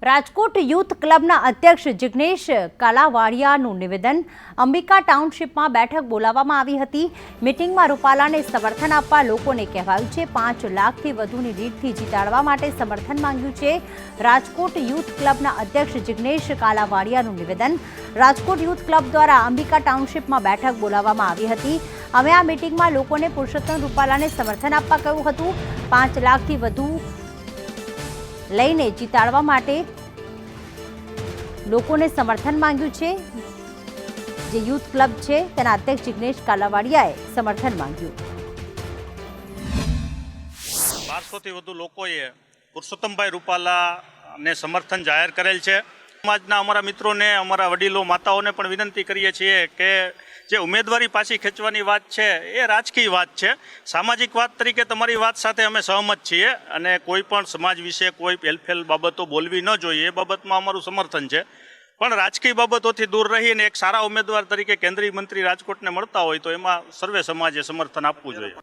Rajkot youth ક્લબના અધ્યક્ષ જિગ્નેશ કાલાવાડિયાનું નિવેદન। અંબિકા ટાઉનશીપમાં બેઠક બોલાવવામાં આવી હતી। મીટિંગમાં રૂપાલાને સમર્થન આપવા લોકોને કહેવાયું છે। 5 લાખથી વધુની લીડથી જીતાડવા માટે સમર્થન માંગ્યું છે। રાજકોટ યુથ ક્લબના અધ્યક્ષ જિગ્નેશ કાલાવાડિયાનું નિવેદન। રાજકોટ યુથ ક્લબ દ્વારા અંબિકા ટાઉનશીપમાં બેઠક બોલાવવામાં આવી હતી। અમે આ મીટિંગમાં લોકોને પુરુષોત્તમ રૂપાલાને સમર્થન આપવા કહ્યું હતું। 5 લાખથી વધુ લઈને જીતાડવા માટે લોકોને સમર્થન માંગ્યું છે। જે યુથ ક્લબ છે તેના અધ્યક્ષ જિગ્નેશ કાલાવાડિયાએ સમર્થન માંગ્યું। 1200થી વધુ લોકોએ પુરુષોત્તમભાઈ રૂપાલાને સમર્થન જાહેર કરેલ છે। સમાજના અમારા મિત્રોને, અમારા વડીલો, માતાઓને પણ વિનંતી કરીએ છીએ કે જે ઉમેદવારી પાછી ખેંચવાની વાત છે એ રાજકીય વાત છે। સામાજિક વાત તરીકે તમારી વાત સાથે અમે સહમત છીએ અને કોઈ પણ સમાજ વિશે કોઈ હેલફેલ બાબતો બોલવી ન જોઈએ એ બાબતમાં અમારું સમર્થન છે। પણ રાજકીય બાબતોથી દૂર રહીને એક સારા ઉમેદવાર તરીકે કેન્દ્રીય મંત્રી રાજકોટને મળતા હોય તો એમાં સર્વે સમાજે સમર્થન આપવું જોઈએ।